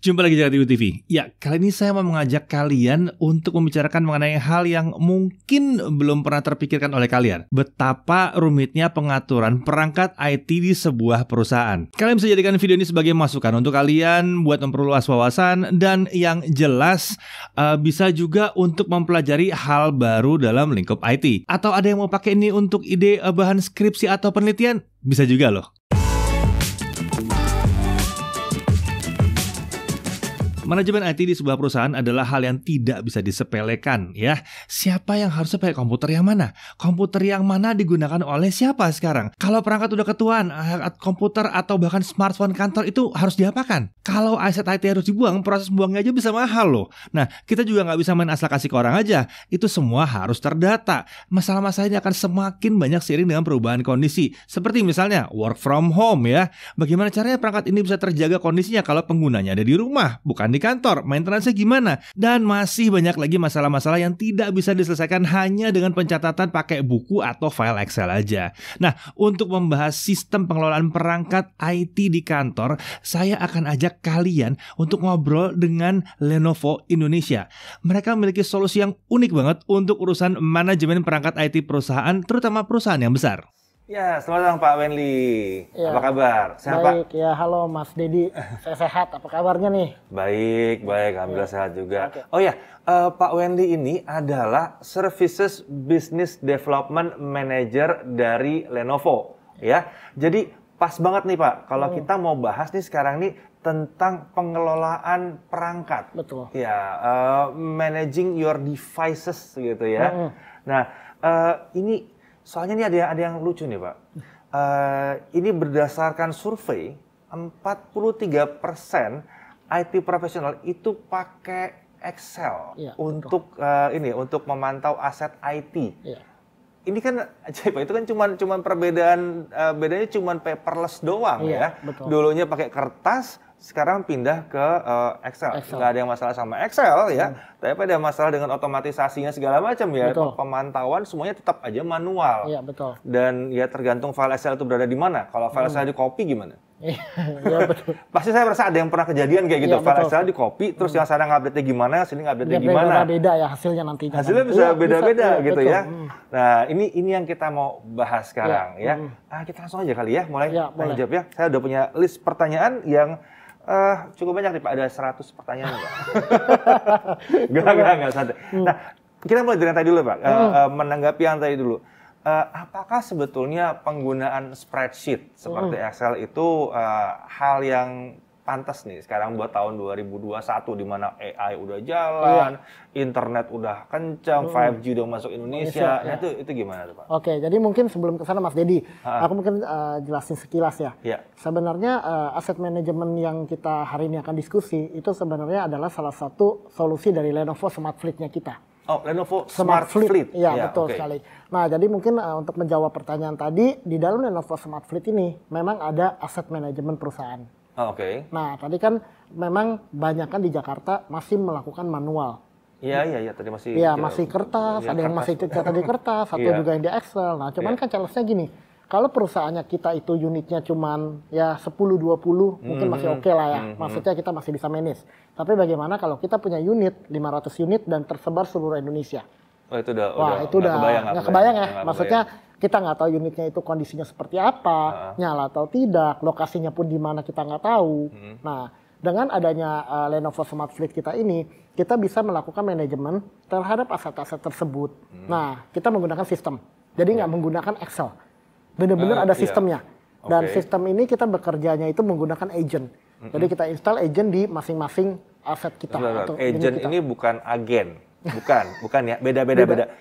Jumpa lagi di TV. Ya, kali ini saya mau mengajak kalian untuk membicarakan mengenai hal yang mungkin belum pernah terpikirkan oleh kalian. Betapa rumitnya pengaturan perangkat IT di sebuah perusahaan. Kalian bisa jadikan video ini sebagai masukan untuk kalian buat memperluas wawasan, dan yang jelas bisa juga untuk mempelajari hal baru dalam lingkup IT. Atau ada yang mau pakai ini untuk ide bahan skripsi atau penelitian? Bisa juga loh. Manajemen IT di sebuah perusahaan adalah hal yang tidak bisa disepelekan, ya. Siapa yang harusnya pakai komputer yang mana? Komputer yang mana digunakan oleh siapa sekarang? Kalau perangkat udah ketuaan, komputer atau bahkan smartphone kantor itu harus diapakan? Kalau aset IT harus dibuang, proses buangnya aja bisa mahal loh. Nah, kita juga nggak bisa main asal kasih ke orang aja. Itu semua harus terdata. Masalah-masalah ini akan semakin banyak seiring dengan perubahan kondisi. Seperti misalnya work from home, ya. Bagaimana caranya perangkat ini bisa terjaga kondisinya kalau penggunanya ada di rumah, bukan di kantor, maintenance-nya gimana? Dan masih banyak lagi masalah-masalah yang tidak bisa diselesaikan hanya dengan pencatatan pakai buku atau file Excel aja. Nah, untuk membahas sistem pengelolaan perangkat IT di kantor, saya akan ajak kalian untuk ngobrol dengan Lenovo Indonesia. Mereka memiliki solusi yang unik banget untuk urusan manajemen perangkat IT perusahaan, terutama perusahaan yang besar. Ya, selamat datang Pak Wenli. Ya, apa kabar? Sehat, baik, Pak? ya halo Mas Dedi. Saya sehat, apa kabarnya nih? Baik, alhamdulillah sehat juga. Okay. Oh ya, Pak Wenli ini adalah Services Business Development Manager dari Lenovo. Ya, jadi pas banget nih Pak, kalau kita mau bahas nih sekarang nih tentang pengelolaan perangkat. Betul. Ya, managing your devices gitu ya. Nah, ini soalnya ini ada yang lucu nih Pak. Ini berdasarkan survei, 43% IT profesional itu pakai Excel ya, untuk untuk memantau aset IT. Ya. Ini kan ajaib, itu kan cuman bedanya cuman paperless doang ya. Betul. Dulunya pakai kertas, sekarang pindah ke Excel. Nggak ada yang masalah sama Excel ya, tapi ada masalah dengan otomatisasinya segala macam ya. Betul. Pemantauan semuanya tetap aja manual. Iya, betul. Dan ya tergantung file Excel itu berada di mana. Kalau file Excel di copy gimana? Iya, betul. Pasti saya merasa ada yang pernah kejadian kayak gitu. Iya, File betul. Excel di copy, terus yang sana ngupdate-nya gimana, sini ngupdate-nya gimana. Beda-beda ya hasilnya nanti. Hasilnya bisa beda-beda gitu betul. ya. Nah, ini yang kita mau bahas sekarang ya. Kita langsung aja kali ya, mulai boleh. jawab ya. Saya udah punya list pertanyaan yang cukup banyak nih Pak, ada 100 pertanyaan Pak. Enggak santai. Nah, kita mulai dari yang tadi dulu Pak. Menanggapi yang tadi dulu. Apakah sebetulnya penggunaan spreadsheet seperti Excel itu hal yang pantas nih sekarang buat tahun 2021 di mana AI udah jalan, internet udah kencang, 5G udah masuk Indonesia. Nah, itu gimana tuh Pak? Oke, jadi mungkin sebelum ke sana Mas Dedi, aku mungkin jelasin sekilas ya. Sebenarnya aset manajemen yang kita hari ini akan diskusi itu sebenarnya adalah salah satu solusi dari Lenovo Smart Fleet-nya kita. Oh, Lenovo Smart Fleet. Iya, betul sekali. Nah, jadi mungkin untuk menjawab pertanyaan tadi, di dalam Lenovo Smart Fleet ini memang ada aset manajemen perusahaan. Nah, tadi kan memang banyak kan di Jakarta masih melakukan manual. Iya, tadi masih. Iya, masih kertas, ada yang masih catat di kertas, atau juga yang di Excel. Nah, cuman kan challenge-nya gini, kalau perusahaannya kita itu unitnya cuman ya 10-20, mungkin masih oke lah ya. Maksudnya kita masih bisa manage. Tapi bagaimana kalau kita punya unit, 500 unit dan tersebar seluruh Indonesia? Oh, itu udah nggak kebayang ya. Maksudnya kita nggak tahu unitnya itu kondisinya seperti apa, nyala atau tidak, lokasinya pun di mana kita nggak tahu. Nah, dengan adanya Lenovo Smart Fleet kita ini, kita bisa melakukan manajemen terhadap aset-aset tersebut. Nah, kita menggunakan sistem. Jadi nggak menggunakan Excel. Benar-benar ada sistemnya. Dan sistem ini kita bekerjanya itu menggunakan agent. Jadi kita install agent di masing-masing aset kita. Agent ini bukan agen. Bukan ya, beda.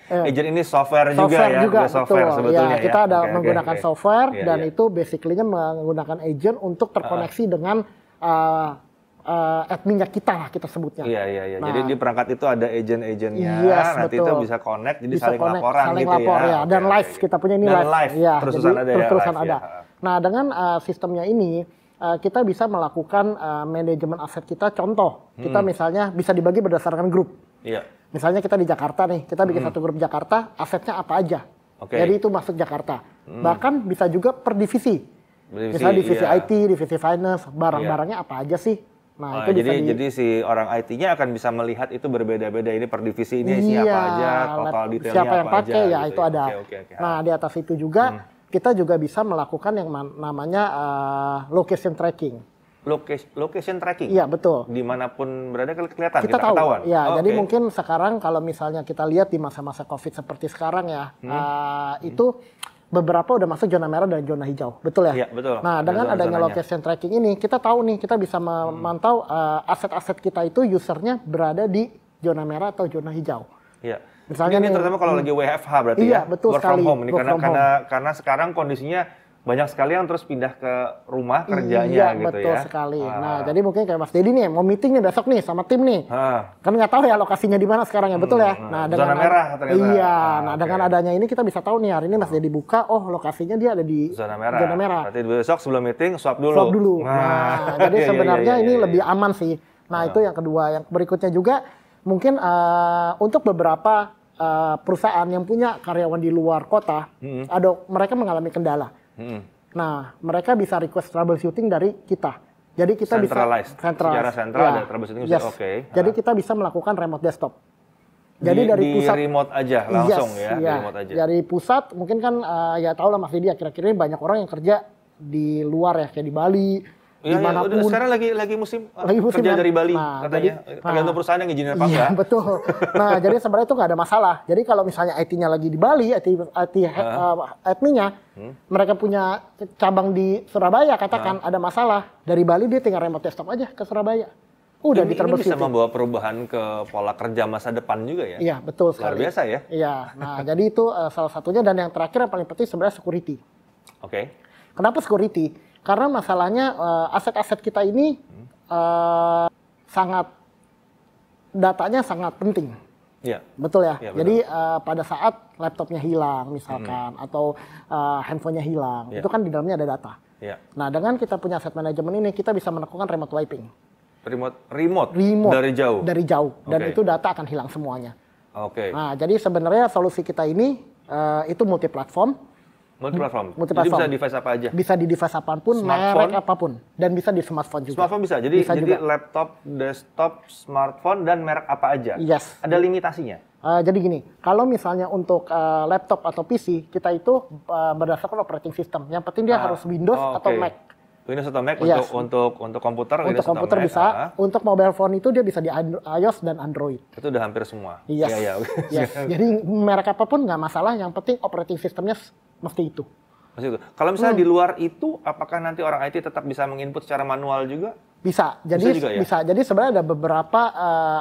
Agent ini software juga ya, software betul. Sebetulnya ya. Kita ada menggunakan software dan Iya. itu basically-nya menggunakan agent untuk terkoneksi dengan adminnya kita sebutnya. Iya. Nah, jadi di perangkat itu ada agent-agentnya, nanti betul. itu bisa connect, jadi bisa saling laporan saling gitu lapor, ya. Dan live kita punya ini live. Ya, terus-terusan jadi ada ya. Terus-terusan ada. Nah, dengan sistemnya ini kita bisa melakukan manajemen aset kita. Contoh, kita misalnya bisa dibagi berdasarkan grup. Iya. Misalnya kita di Jakarta nih, kita bikin satu grup Jakarta, asetnya apa aja. Jadi itu masuk Jakarta. Bahkan bisa juga per divisi. Misalnya divisi IT, divisi finance, barang-barangnya apa aja sih. Nah, itu jadi si orang IT-nya akan bisa melihat itu berbeda-beda, ini per divisi ini siapa aja, total detailnya siapa yang apa pakai aja, ya gitu itu ada. Oke. Nah, di atas itu juga kita juga bisa melakukan yang namanya location tracking. Location tracking? Iya, betul. Dimanapun berada kelihatan, kita tahu. ketahuan? Ya, jadi mungkin sekarang kalau misalnya kita lihat di masa-masa COVID seperti sekarang ya, itu beberapa udah masuk zona merah dan zona hijau, betul ya? Iya, betul. Nah, dengan adanya location tracking ini, kita tahu nih, kita bisa memantau aset-aset kita itu usernya berada di zona merah atau zona hijau. Iya. Misalnya ini terutama kalau lagi WFH berarti iya, ya, betul work sekali. from home ini karena sekarang kondisinya banyak sekali yang terus pindah ke rumah kerjanya iya, gitu betul ya. Sekali. Nah, jadi mungkin kayak Mas Dedi nih mau meeting nih besok nih sama tim nih. Kan nggak tahu ya lokasinya di mana sekarang ya, betul ya. Nah, zona merah ternyata. Iya, dengan adanya ini kita bisa tahu nih hari ini Mas Dedi buka, oh lokasinya dia ada di zona merah. Berarti besok sebelum meeting swab dulu. Swab dulu. Nah, jadi sebenarnya ini lebih aman sih. Nah, itu yang kedua. Yang berikutnya juga mungkin untuk beberapa perusahaan yang punya karyawan di luar kota, mereka mengalami kendala. Nah, mereka bisa request troubleshooting dari kita. Jadi kita secara sentral ada troubleshooting. Oke. Jadi kita bisa melakukan remote desktop. Jadi dari pusat remote aja langsung remote aja. Dari pusat mungkin kan ya tahu lah Mas Didi akhir-akhir ini banyak orang yang kerja di luar ya kayak di Bali. Dimanapun. Sekarang lagi musim kerja dari Bali katanya. Tergantung perusahaan yang izinin apa enggak. Betul. Nah, jadi sebenarnya itu nggak ada masalah. Jadi kalau misalnya IT-nya lagi di Bali, admin-nya, mereka punya cabang di Surabaya, katakan ada masalah. Dari Bali dia tinggal remote desktop aja ke Surabaya. Udah ini bisa membawa perubahan ke pola kerja masa depan juga ya? Iya, betul sekali. Luar biasa ya? Iya. Nah, jadi itu salah satunya. Dan yang terakhir yang paling penting sebenarnya security. Oke. Kenapa security? Karena masalahnya aset-aset kita ini datanya sangat penting. Iya. Betul ya? Ya, jadi pada saat laptopnya hilang misalkan atau handphonenya hilang, itu kan di dalamnya ada data. Ya. Nah, dengan kita punya aset manajemen ini, kita bisa melakukan remote wiping. Remote dari jauh? Dari jauh. Dan itu data akan hilang semuanya. Oke. Nah, jadi sebenarnya solusi kita ini itu multi-platform. Multi-platform. Jadi bisa device apa aja? Bisa di device apapun, merek apapun. Dan bisa di smartphone juga. Smartphone bisa? Jadi laptop, desktop, smartphone, dan merek apa aja? Yes. Ada limitasinya? Jadi gini, kalau misalnya untuk laptop atau PC, kita itu berdasarkan operating system. Yang penting dia harus Windows atau Mac. Windows atau Mac untuk komputer? Untuk komputer bisa. Untuk mobile phone itu dia bisa di iOS dan Android. Itu udah hampir semua? Yes. Yes. Jadi merek apapun nggak masalah, yang penting operating systemnya mesti itu. Kalau misalnya di luar itu, apakah nanti orang IT tetap bisa menginput secara manual juga? Bisa. Jadi juga, ya? bisa. Jadi sebenarnya ada beberapa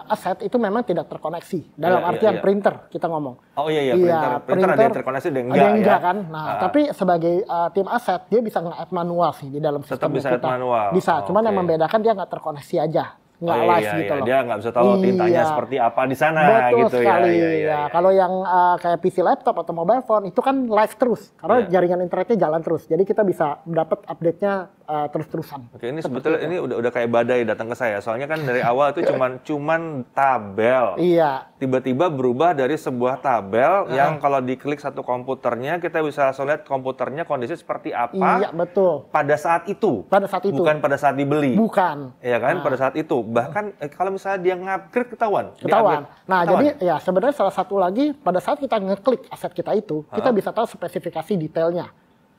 aset itu memang tidak terkoneksi. Dalam artian printer kita ngomong. Oh iya, printer ada yang terkoneksi ada yang enggak, ada yang enggak kan. Nah, tapi sebagai tim aset dia bisa nge-add manual sih di dalam sistem. Tetap bisa kita. add manual. Bisa. Cuman yang membedakan dia nggak terkoneksi aja. Nggak live gitu loh. Dia nggak bisa tahu tintanya seperti apa di sana. Betul gitu sekali. ya. Kalau yang kayak PC laptop atau mobile phone itu kan live terus. Karena jaringan internetnya jalan terus. Jadi kita bisa dapat update-nya terus-terusan. Oke, ini sebetulnya ini udah kayak badai datang ke saya. Soalnya kan dari awal itu cuman tabel. Iya. Tiba-tiba berubah dari sebuah tabel yang kalau diklik satu komputernya kita bisa langsung lihat komputernya kondisi seperti apa. Iya, betul. Pada saat itu. Pada saat itu. Bukan pada saat dibeli. Bukan. Iya kan, pada saat itu. Bahkan kalau misalnya dia ngupgrade ketahuan. Nah, jadi ya sebenarnya salah satu lagi pada saat kita ngeklik aset kita itu, kita bisa tahu spesifikasi detailnya.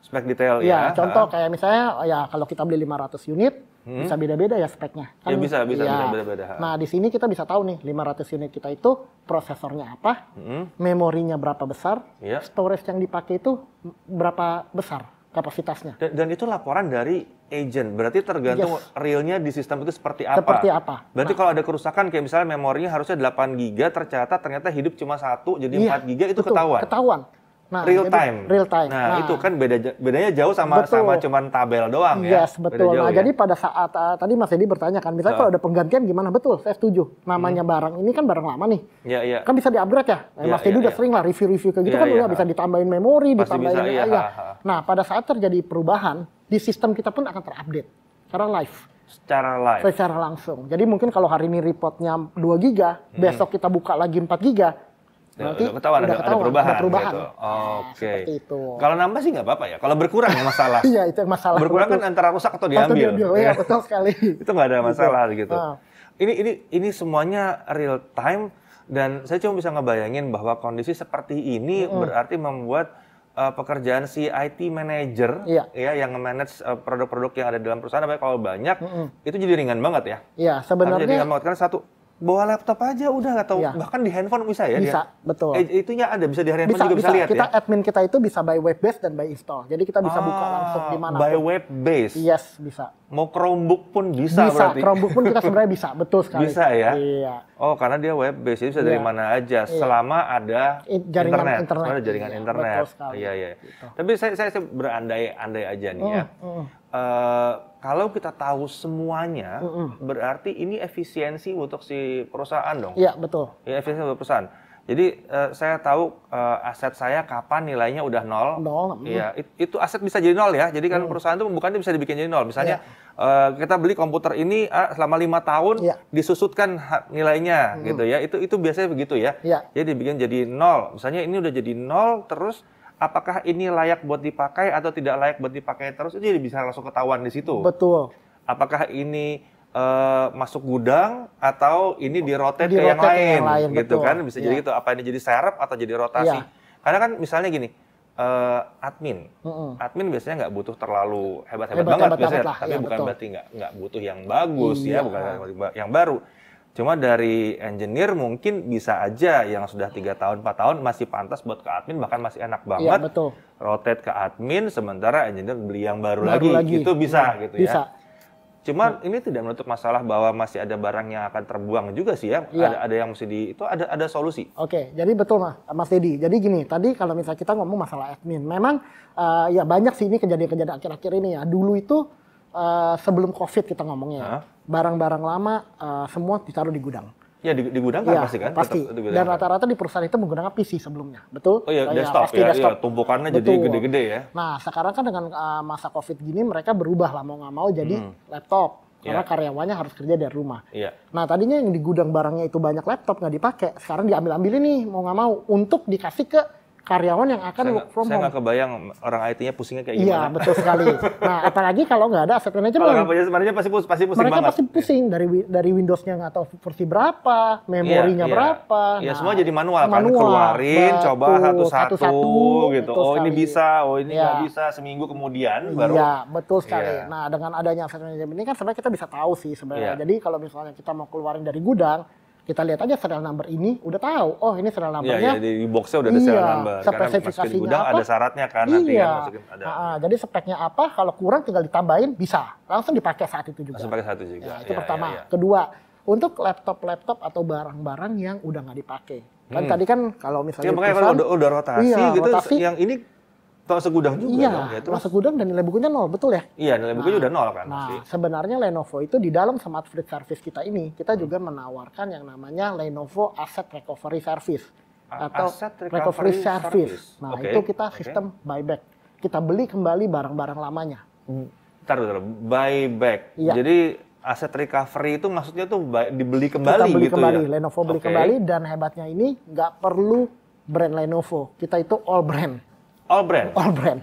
Spek detail ya. Contoh kayak misalnya ya kalau kita beli 500 unit bisa beda-beda ya speknya. Kan, ya bisa beda-beda. Nah, di sini kita bisa tahu nih 500 unit kita itu prosesornya apa, memorinya berapa besar, storage yang dipakai itu berapa besar kapasitasnya. Dan itu laporan dari agent. Berarti tergantung realnya di sistem itu seperti apa. Berarti kalau ada kerusakan kayak misalnya memorinya harusnya 8 GB ternyata hidup cuma 1 jadi 4 GB itu ketahuan. Nah, real time. Nah, itu kan bedanya jauh sama cuman tabel doang ya. Yes, betul. Nah, jadi pada saat tadi Mas Edi bertanya kan, misalnya kalau ada penggantian gimana? Betul, saya setuju. Namanya barang ini kan barang lama nih. Iya. Kan bisa di-upgrade ya. Mas Edi udah sering lah review-review kayak gitu kan udah bisa ditambahin memori, ditambahin Nah, pada saat terjadi perubahan, di sistem kita pun akan terupdate. Karena live. Secara langsung. Jadi mungkin kalau hari ini reportnya 2 GB, besok kita buka lagi 4 GB, berarti udah ketahuan, ada perubahan. Gitu. Nah, Oke. seperti itu. Kalau nambah sih nggak apa-apa ya. Kalau berkurang ya masalah. Iya, itu yang masalah. Berkurang kan antara rusak atau diambil. Iya, betul sekali. Itu nggak ada masalah gitu. Nah. Ini semuanya real time dan saya cuma bisa ngebayangin bahwa kondisi seperti ini berarti membuat pekerjaan si IT manager ya yang nge-manage produk-produk yang ada dalam perusahaan, apalagi kalau banyak itu jadi ringan banget ya. Iya, sebenarnya jadi ringan banget karena satu bawa laptop aja udah atau bahkan di handphone bisa ya. Bisa, betul. Itunya ada bisa di handphone juga bisa lihat kita, ya. Admin kita itu bisa by web based dan by install. Jadi kita bisa buka langsung di mana. By web based. Yes, bisa. Mau Chromebook pun bisa berarti. Chromebook pun kita sebenarnya bisa, betul sekali. Bisa ya? Iya. Oh, karena dia web based, jadi bisa dari mana aja selama ada jaringan internet. Ada jaringan internet. Betul sekali. Iya. Gitu. Tapi saya berandai-andai aja nih ya. Kalau kita tahu semuanya, berarti ini efisiensi untuk si perusahaan dong. Iya, betul. Ya, efisiensi untuk perusahaan. Jadi saya tahu aset saya kapan nilainya udah nol. Iya, itu aset bisa jadi nol ya. Jadi kan perusahaan itu bukannya bisa dibikin jadi nol. Misalnya kita beli komputer ini selama 5 tahun disusutkan nilainya gitu ya. Itu biasanya begitu ya. Jadi dibikin jadi nol. Misalnya ini udah jadi nol terus apakah ini layak buat dipakai atau tidak layak buat dipakai terus, itu jadi bisa langsung ketahuan di situ. Betul. Apakah ini masuk gudang atau ini di-rotate ke yang lain gitu kan, bisa jadi gitu. Apa ini jadi serep atau jadi rotasi? Karena kan misalnya gini, admin biasanya nggak butuh terlalu hebat-hebat banget biasanya, tapi bukan berarti nggak butuh yang bagus ya, bukan yang baru. Cuma dari engineer mungkin bisa aja yang sudah 3 tahun, 4 tahun masih pantas buat ke admin, bahkan masih enak banget. Rotate ke admin, sementara engineer beli yang baru lagi. Itu bisa gitu ya. Cuma ini tidak menutup masalah bahwa masih ada barang yang akan terbuang juga sih ya. Ada yang mesti itu ada solusi. Oke, jadi betul Mas Dedi. Jadi gini, tadi kalau misalnya kita ngomong masalah admin, memang ya banyak sih ini kejadian-kejadian akhir-akhir ini ya. Dulu itu sebelum COVID kita ngomongnya, barang-barang lama semua ditaruh di gudang. Ya di gudang kan pasti kan? Pasti. Dan rata-rata di perusahaan itu menggunakan PC sebelumnya, betul? Oh iya, desktop ya, desktop. Tumpukannya jadi gede-gede ya. Nah sekarang kan dengan masa COVID gini mereka berubah lah mau nggak mau jadi laptop. Karena karyawannya harus kerja dari rumah. Nah tadinya yang di gudang barangnya itu banyak laptop nggak dipakai, sekarang diambil-ambil nih mau nggak mau untuk dikasih ke karyawan yang akan work from home. Saya nggak kebayang orang IT-nya pusingnya kayak gimana. Iya, betul sekali. Nah, apalagi kalau nggak ada asset management. Kalau nggak punya sebenarnya pasti pusing mereka banget. Mereka pasti pusing dari Windows-nya nggak tahu versi berapa, memorinya berapa. Iya, semua jadi manual kan. Keluarin, coba satu-satu gitu. Oh, ini bisa, oh ini nggak bisa. Seminggu kemudian baru. Iya, betul sekali. Nah, dengan adanya asset management ini kan sebenarnya kita bisa tahu sih sebenarnya. Jadi kalau misalnya kita mau keluarin dari gudang, kita lihat aja serial number ini, udah tahu. Oh ini serial numbernya. Iya, di box-nya udah ada serial number. Spesifikasinya gudang apa? Ada syaratnya kan. Nanti kan masukin ada. Jadi speknya apa? Kalau kurang tinggal ditambahin bisa. Langsung dipakai saat itu juga. Langsung pakai saat itu Ya, juga. itu pertama. Kedua, untuk laptop-laptop atau barang-barang yang udah nggak dipakai. Kan tadi kan kalau misalnya makanya kalau udah rotasi gitu, yang ini segudang juga dong. Iya, segudang dan nilai bukunya 0, betul ya? Iya, nilai bukunya udah 0 kan. Nah, sebenarnya Lenovo itu di dalam Smart Fleet Service kita ini, kita juga menawarkan yang namanya Lenovo Asset Recovery Service. Atau Recovery Service. Nah, itu kita sistem buyback. Kita beli kembali barang-barang lamanya. Bentar, buyback. Jadi aset recovery itu maksudnya tuh dibeli kembali kita beli gitu kembali. ya? Lenovo beli kembali dan hebatnya ini nggak perlu brand Lenovo. Kita itu all brand. All brand? All brand.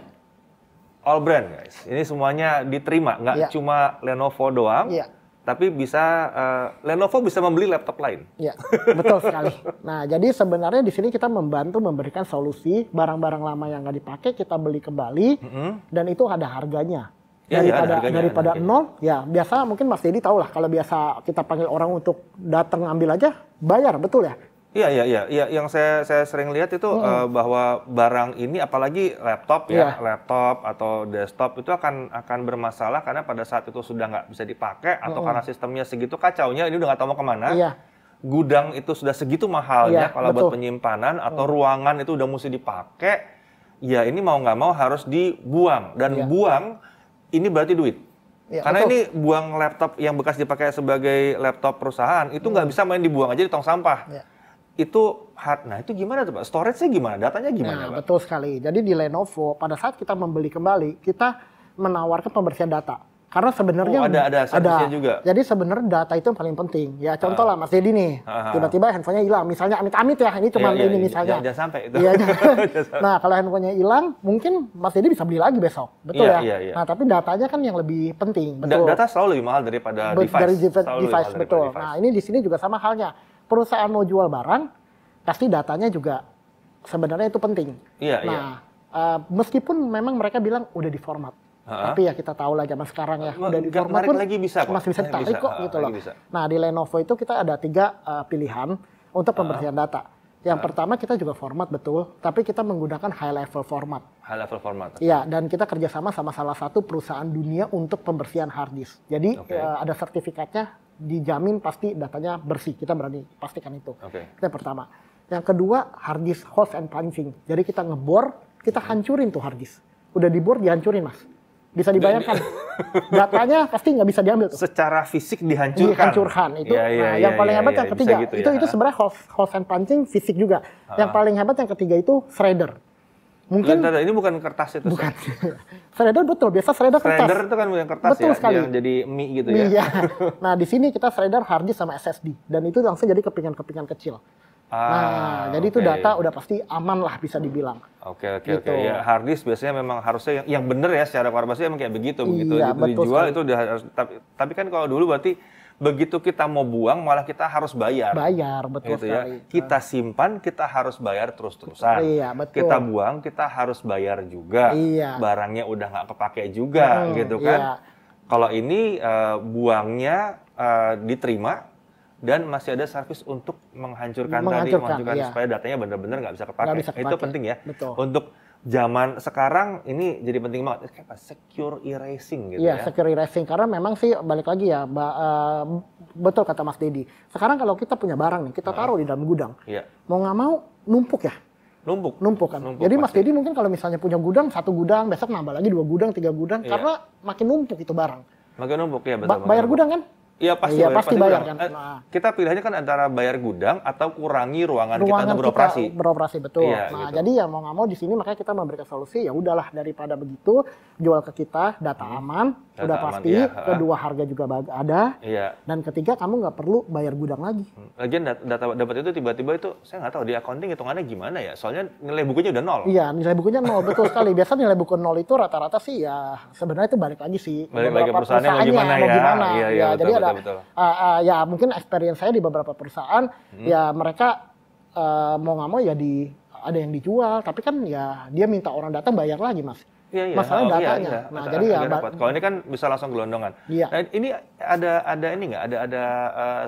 All brand guys. Ini semuanya diterima, nggak cuma Lenovo doang. Tapi bisa Lenovo bisa membeli laptop lain. Iya, betul sekali. Nah, jadi sebenarnya di sini kita membantu memberikan solusi barang-barang lama yang nggak dipakai kita beli kembali dan itu ada harganya. Daripada nol, ya biasa mungkin Mas Dedi tahu lah kalau biasa kita panggil orang untuk datang ambil aja bayar, betul ya? Iya. Yang saya sering lihat itu bahwa barang ini, apalagi laptop laptop atau desktop itu akan bermasalah karena pada saat itu sudah nggak bisa dipakai atau karena sistemnya segitu kacaunya, ini udah nggak tahu mau kemana. Gudang itu sudah segitu mahalnya kalau buat penyimpanan atau ruangan itu udah mesti dipakai. Ya ini mau nggak mau harus dibuang dan buang ini berarti duit. Karena ini buang laptop yang bekas dipakai sebagai laptop perusahaan itu nggak bisa main dibuang aja di tong sampah. Itu nah itu gimana tuh Pak? Storage-nya gimana? Datanya gimana Pak? Betul sekali. Jadi di Lenovo pada saat kita membeli kembali, kita menawarkan pembersihan data. Karena sebenarnya ada servisnya juga. Jadi sebenarnya data itu yang paling penting. Ya contoh lah Mas Dedi nih, tiba-tiba handphonenya hilang. Misalnya amit-amit ya, ini cuma ini misalnya. Jangan sampai itu. Iya, nah kalau handphonenya hilang, mungkin Mas Dedi bisa beli lagi besok, betul ya. Nah tapi datanya kan yang lebih penting, betul. Data selalu lebih mahal daripada device. Dari device, betul. Nah ini di sini juga sama halnya. Perusahaan mau jual barang, pasti datanya juga sebenarnya itu penting. Meskipun memang mereka bilang udah diformat. Tapi ya kita tahu lah zaman sekarang ya udah diformat pun lagi bisa kok. Masih bisa ditarik kok gitu loh. Nah di Lenovo itu kita ada 3 pilihan untuk pembersihan data. Yang pertama kita juga format betul, tapi kita menggunakan high level format. High level format. Iya, dan kita kerjasama sama salah satu perusahaan dunia untuk pembersihan hard disk. Jadi ada sertifikatnya, dijamin pasti datanya bersih. Kita berani pastikan itu. Itu yang pertama. Yang kedua hard disk host and punching. Jadi kita ngebor, kita hancurin tuh hard disk. Udah dibor dihancurin Mas. Bisa dibayangkan, datanya pasti nggak bisa diambil tuh. Secara fisik dihancurkan. Dihancurkan itu. Yang paling hebat yang ketiga, gitu itu sebenarnya host and punching fisik juga. Yang paling hebat yang ketiga itu shredder. Mungkin ini bukan kertas itu. Bukan. Shredder betul, biasa shredder kertas. Shredder itu kan yang kertas betul ya, sekali. yang jadi mie gitu ya. Iya. Nah di sini kita shredder hard disk sama SSD dan itu langsung jadi kepingan-kepingan kecil. Jadi itu data udah pasti aman lah bisa dibilang. Oke. Ya, hard disk biasanya memang harusnya yang benar ya secara farmasi emang kayak begitu Iya, betul dijual sekali. itu udah harus. Tapi kan kalau dulu berarti begitu kita mau buang malah kita harus bayar. Bayar, betul gitu sekali. Ya. Kita simpan kita harus bayar terus-terusan. Iya, betul. Kita buang kita harus bayar juga. Iya. Barangnya udah nggak kepake juga gitu kan. Iya. Kalau ini buangnya diterima dan masih ada servis untuk menghancurkan supaya datanya benar-benar nggak bisa kepake. Itu penting ya. Betul. Untuk zaman sekarang ini jadi penting banget. Kayak secure erasing gitu ya. Iya, secure erasing. Karena memang sih balik lagi ya, betul kata Mas Dedi. Sekarang kalau kita punya barang nih, kita taruh di dalam gudang. Iya. Mau nggak mau numpuk ya. Numpuk kan. Jadi Mas Dedi mungkin kalau misalnya punya gudang, 1 gudang, besok nambah lagi 2 gudang, 3 gudang, karena makin numpuk itu barang. Makin numpuk ya, betul. Bayar gudang kan? Iya pasti bayar kan. Kita pilihannya kan antara bayar gudang atau kurangi ruangan kita untuk beroperasi. Beroperasi betul. Iya, gitu. Jadi ya mau nggak mau di sini makanya kita memberikan solusi ya udahlah daripada begitu jual ke kita data aman, data udah aman, pasti. Kedua harga juga ada. Iya. Dan ketiga kamu nggak perlu bayar gudang lagi. Lagian data dapat itu tiba-tiba itu saya nggak tahu di accounting hitungannya gimana ya. Soalnya nilai bukunya udah 0. Iya nilai bukunya 0 betul sekali. Biasa nilai buku 0 itu rata-rata sih ya sebenarnya itu balik lagi sih. Balik lagi perusahaannya mau gimana ya. Iya, betul, jadi betul. Ya mungkin experience saya di beberapa perusahaan ya mereka mau nggak mau ya ada yang dijual tapi kan ya dia minta orang datang bayar lagi Mas. Iya. Masalah datanya. Iya. Nah jadi ya kalau ini kan bisa langsung gelondongan. Iya. Nah, ini ada ini nggak ada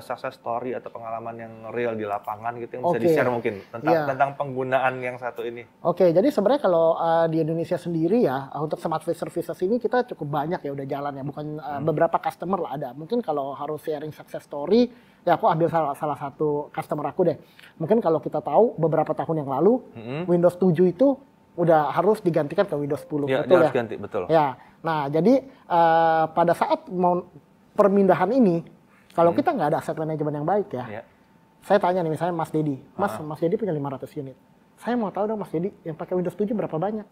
success story atau pengalaman yang real di lapangan gitu yang bisa di-share mungkin tentang penggunaan yang satu ini. Oke, jadi sebenarnya kalau di Indonesia sendiri ya untuk smart services ini kita cukup banyak ya udah jalan ya, bukan beberapa customer lah ada. Mungkin kalau harus sharing success story ya aku ambil salah satu customer aku deh. Mungkin kalau kita tahu beberapa tahun yang lalu Windows 7 itu udah harus digantikan ke Windows 10, ya, betul ya? Harus ganti, betul. Ya, nah jadi pada saat mau permindahan ini, kalau kita nggak ada aset manajemen yang baik ya, saya tanya nih misalnya Mas Dedi, Mas Dedi punya 500 unit, saya mau tahu dong Mas Dedi yang pakai Windows 7 berapa banyak?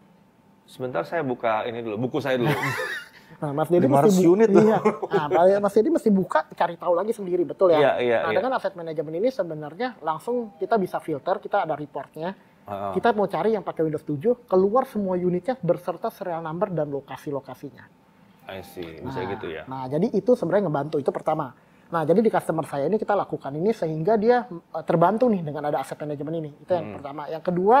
Sebentar saya buka ini dulu, buku saya dulu. Nah, Mas Dedi mesti unit iya. Nah, Mas Dedi mesti buka, cari tahu lagi sendiri, betul ya? Iya. Dengan aset manajemen ini sebenarnya langsung kita bisa filter, kita ada reportnya. Kita mau cari yang pakai Windows 7, keluar semua unitnya berserta serial number dan lokasi-lokasinya. I see, bisa gitu ya. Nah, jadi itu sebenarnya ngebantu, itu pertama. Nah, jadi di customer saya ini kita lakukan ini sehingga dia terbantu nih dengan ada aset manajemen ini. Itu yang pertama. Yang kedua,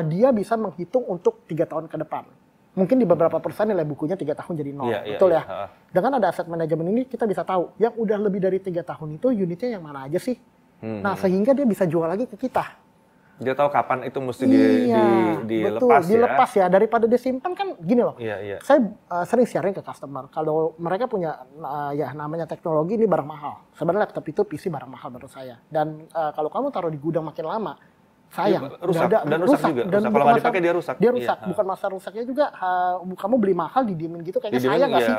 dia bisa menghitung untuk 3 tahun ke depan. Mungkin di beberapa perusahaan nilai bukunya 3 tahun jadi 0, betul ya? Dengan ada aset manajemen ini kita bisa tahu, yang udah lebih dari 3 tahun itu unitnya yang mana aja sih. Nah, sehingga dia bisa jual lagi ke kita. Dia tahu kapan itu mesti dilepas ya. Daripada disimpan kan gini loh. Iya. Saya sering sharing ke customer kalau mereka punya ya namanya teknologi ini barang mahal. Sebenarnya laptop itu PC barang mahal menurut saya. Dan kalau kamu taruh di gudang makin lama sayang, rusak juga. Dan kalau nggak dipakai dia rusak. Dia rusak. Bukan masalah rusaknya juga. Kamu beli mahal didiemin gitu kayaknya sayang nggak sih?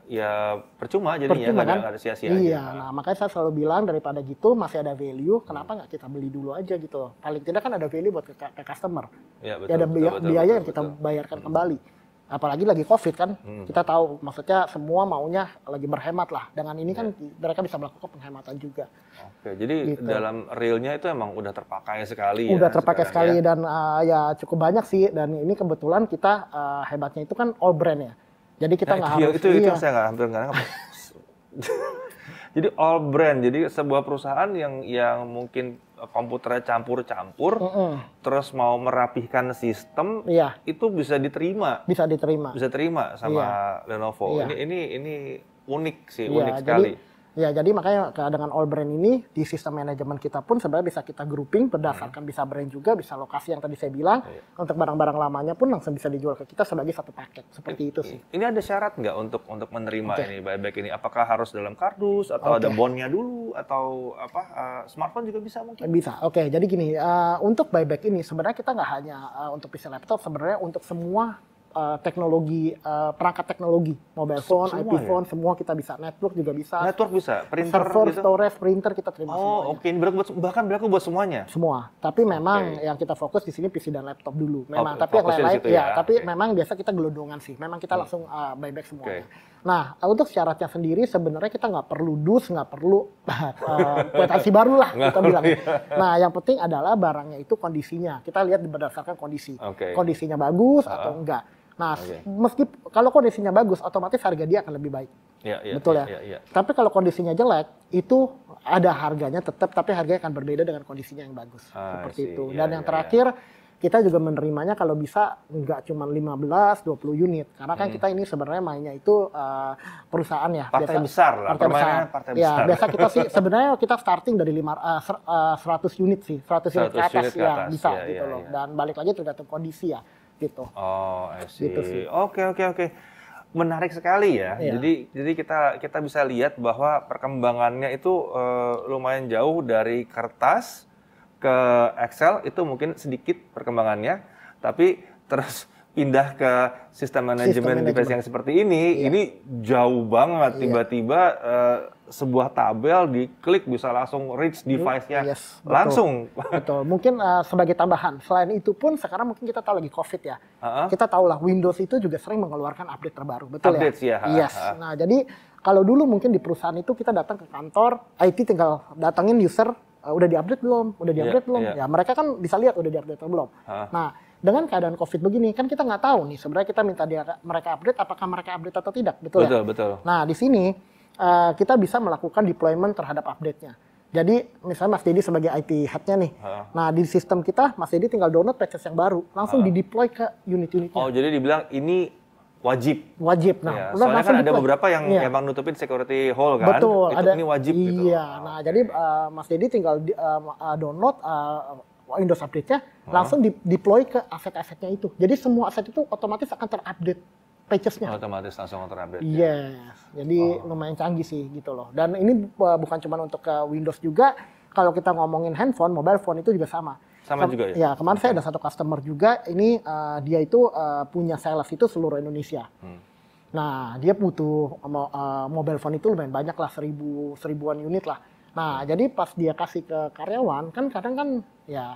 Ya percuma jadinya, nggak ada sia-sia. Iya, nah makanya saya selalu bilang daripada gitu masih ada value, kenapa nggak kita beli dulu aja gitu. Paling tidak kan ada value buat ke customer. Ya, betul, ada biaya yang kita betul. bayarkan kembali. Apalagi lagi COVID kan, kita tahu maksudnya semua maunya lagi berhemat lah. Dengan ini kan mereka bisa melakukan penghematan juga. Oke, jadi gitu. Dalam realnya itu emang udah terpakai sekali udah terpakai sekali ya? Dan ya cukup banyak sih. Dan ini kebetulan kita hebatnya itu kan all brand ya. Jadi kita nggak harus... Itu saya nggak hampir nggak nangkep. Jadi all brand, jadi sebuah perusahaan yang mungkin komputernya campur-campur, terus mau merapihkan sistem, itu bisa diterima. Bisa terima sama Lenovo. Ini unik sih, unik sekali. Jadi makanya dengan all brand ini di sistem manajemen kita pun sebenarnya bisa kita grouping berdasarkan bisa brand juga, bisa lokasi yang tadi saya bilang. Untuk barang-barang lamanya pun langsung bisa dijual ke kita sebagai satu paket. Seperti itu sih. Ini ada syarat nggak untuk menerima ini buyback ini? Apakah harus dalam kardus atau ada bondnya dulu atau smartphone juga bisa mungkin? Bisa. Jadi gini, untuk buyback ini sebenarnya kita nggak hanya untuk PC laptop, sebenarnya untuk semua teknologi, perangkat teknologi, mobile phone, IP phone, semua kita bisa. Network juga bisa. Network bisa, printer, server, gitu? Storage, printer kita terima semuanya. Oke. Bahkan berlaku buat semuanya. Semua. Tapi memang yang kita fokus di sini PC dan laptop dulu. Memang. Tapi yang lain-lain tapi memang biasa kita gelondongan sih. Memang kita langsung buyback semuanya. Nah, untuk syaratnya sendiri sebenarnya kita nggak perlu nggak perlu kuitansi baru lah kita bilang. Nah, yang penting adalah barangnya itu kondisinya. Kita lihat berdasarkan kondisi. Kondisinya bagus atau enggak. Nah, meski kalau kondisinya bagus, otomatis harga dia akan lebih baik. Betul ya? Tapi kalau kondisinya jelek, itu ada harganya tetap, tapi harganya akan berbeda dengan kondisinya yang bagus. Seperti itu. Dan yang terakhir, kita juga menerimanya kalau bisa nggak cuma 15-20 unit. Karena kan kita ini sebenarnya mainnya itu perusahaan ya. Partai besar lah. Partai besar. Biasa kita sih, sebenarnya kita starting dari 100 unit sih. 100 unit ke atas ya bisa gitu loh. Dan balik lagi tergantung kondisi ya. Gitu. I see. Gitu sih. Oke. Menarik sekali ya. Jadi kita bisa lihat bahwa perkembangannya itu lumayan jauh dari kertas ke Excel, itu mungkin sedikit perkembangannya, tapi terus pindah ke sistem manajemen device yang seperti ini jauh banget. Tiba-tiba sebuah tabel diklik bisa langsung reach device-nya langsung. Betul. Mungkin sebagai tambahan, selain itu pun sekarang mungkin kita tahu lagi COVID ya. Kita tahu lah Windows itu juga sering mengeluarkan update terbaru, betul ya? Yes. Nah, jadi kalau dulu mungkin di perusahaan itu kita datang ke kantor, IT tinggal datangin user, udah di-update belum? Ya, mereka kan bisa lihat udah di-update atau belum. Nah, dengan keadaan COVID begini, kan kita nggak tahu nih sebenarnya kita minta mereka update, apakah mereka update atau tidak, betul ya? Betul. Nah, di sini kita bisa melakukan deployment terhadap update-nya. Jadi, misalnya Mas Dedi sebagai IT head-nya nih, nah di sistem kita, Mas Dedi tinggal download patches yang baru, langsung di-deploy ke unit-unitnya. Oh, jadi dibilang ini wajib. Nah, soalnya kan ada beberapa yang emang nutupin security hole kan. Betul. Ini wajib gitu. Nah jadi Mas Dedi tinggal download Windows update-nya, langsung deploy ke aset-asetnya itu. Jadi semua aset itu otomatis akan terupdate patches-nya. Otomatis langsung terupdate. Yes. Jadi lumayan canggih sih gitu loh. Dan ini bukan cuma untuk Windows juga. Kalau kita ngomongin handphone, mobile phone itu juga sama. Sama juga ya? Ya, kemarin saya ada satu customer juga, ini dia itu punya sales itu seluruh Indonesia. Nah, dia butuh mobile phone itu lumayan banyak lah, seribuan unit lah. Nah, jadi pas dia kasih ke karyawan, kan kadang kan ya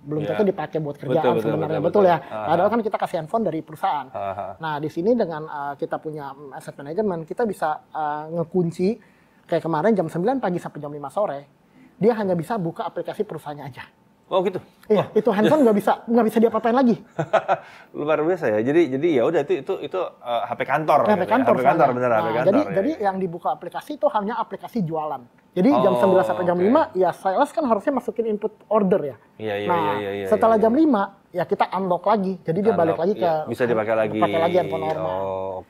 belum tentu dipakai buat kerjaan sebenarnya, betul ya. Padahal kan kita kasih handphone dari perusahaan. Nah, di sini dengan kita punya asset management, kita bisa ngekunci, kayak kemarin jam 9 pagi sampai jam 5 sore, dia hanya bisa buka aplikasi perusahaannya aja. Oh gitu. Iya, itu handphone nggak bisa diapa-apain lagi. Luar biasa ya. Jadi ya udah itu HP kantor. HP kantor bener. Nah, jadi yang dibuka aplikasi itu hanya aplikasi jualan. Jadi jam 9 sampai jam 5 ya sales kan harusnya masukin input order ya. Iya. Setelah jam 5 ya kita unlock lagi. Jadi dia balik lagi ke bisa dipakai lagi. Pakai lagi handphone normal.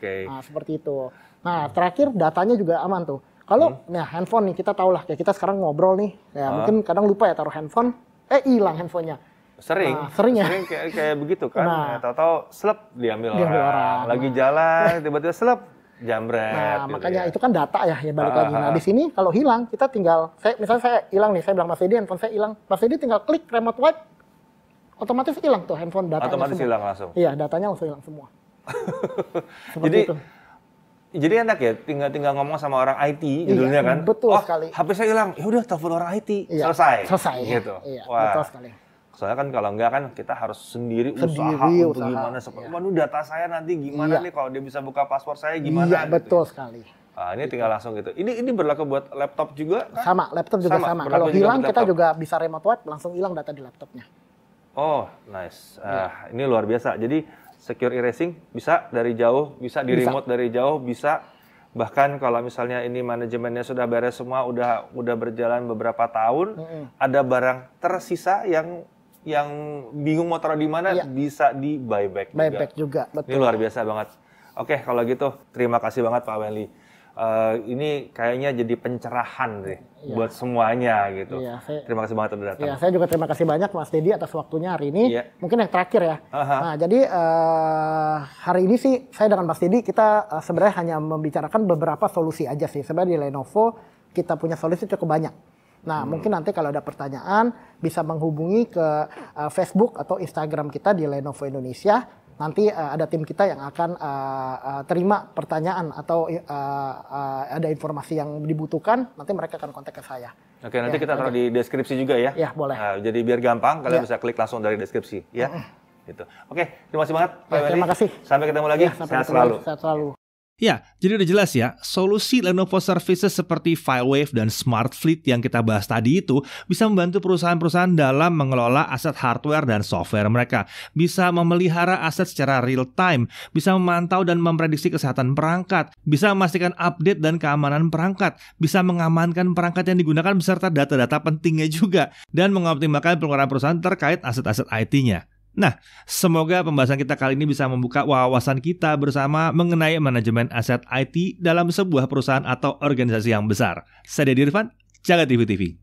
Nah, seperti itu. Nah, terakhir datanya juga aman tuh. Kalau handphone nih kita tahu lah, kayak kita sekarang ngobrol nih, ya mungkin kadang lupa ya taruh handphone, hilang handphonenya. Sering ya. Sering kayak begitu kan. Nah, tahu-tahu slep diambil orang. Lagi jalan tiba-tiba slep jambret. Nah, gitu makanya itu kan data ya balik lagi. Nah, di sini kalau hilang kita tinggal misalnya saya hilang nih, saya bilang Mas Dedi handphone saya hilang. Mas Dedi tinggal klik remote wipe, otomatis hilang tuh handphone datanya. Otomatis hilang langsung. Iya, datanya langsung hilang semua. Jadi enak ya, tinggal ngomong sama orang IT judulnya kan. Betul sekali. HP saya hilang, ya udah telepon orang IT, selesai. Gitu. Iya, betul sekali. Soalnya kan kalau enggak kan kita harus sendiri usaha untuk gimana. Waduh, data saya nanti gimana nih kalau dia bisa buka password saya gimana? Iya, betul sekali. Ini tinggal langsung gitu. Ini berlaku buat laptop juga kan? Sama, laptop juga sama. Kalau hilang kita juga bisa remote wipe, langsung hilang data di laptopnya. Oh, nice. Ini luar biasa. Jadi secure erasing bisa dari jauh, bisa di remote dari jauh, bisa. Bahkan kalau misalnya ini manajemennya sudah beres semua, udah berjalan beberapa tahun, ada barang tersisa yang bingung mau taruh di mana, bisa di buyback juga. Buyback juga, betul. Ini luar biasa banget. Oke, kalau gitu terima kasih banget Pak Wenli. Ini kayaknya jadi pencerahan deh buat semuanya gitu. Terima kasih banget udah datang. Saya juga terima kasih banyak Mas Dedi atas waktunya hari ini. Mungkin yang terakhir ya. Nah, jadi hari ini sih saya dengan Mas Dedi kita sebenarnya hanya membicarakan beberapa solusi aja sih. Sebenarnya di Lenovo kita punya solusi cukup banyak. Nah, mungkin nanti kalau ada pertanyaan bisa menghubungi ke Facebook atau Instagram kita di Lenovo Indonesia. Nanti ada tim kita yang akan terima pertanyaan atau ada informasi yang dibutuhkan, nanti mereka akan kontak ke saya. Oke, nanti kita taruh di deskripsi juga ya. Ya, boleh. Jadi biar gampang, kalian bisa klik langsung dari deskripsi ya. Gitu. Oke, terima kasih banget Pak Wenli. Terima kasih. Sampai ketemu lagi. Sehat selalu. Sehat selalu. Ya, jadi udah jelas ya, solusi Lenovo Services seperti FileWave dan SmartFleet yang kita bahas tadi itu bisa membantu perusahaan-perusahaan dalam mengelola aset hardware dan software mereka, bisa memelihara aset secara real time, bisa memantau dan memprediksi kesehatan perangkat, bisa memastikan update dan keamanan perangkat, bisa mengamankan perangkat yang digunakan beserta data-data pentingnya juga, dan mengoptimalkan pengeluaran perusahaan terkait aset-aset IT-nya. Nah, semoga pembahasan kita kali ini bisa membuka wawasan kita bersama mengenai manajemen aset IT dalam sebuah perusahaan atau organisasi yang besar. Saya Dedi Irfan, Jaga TV TV.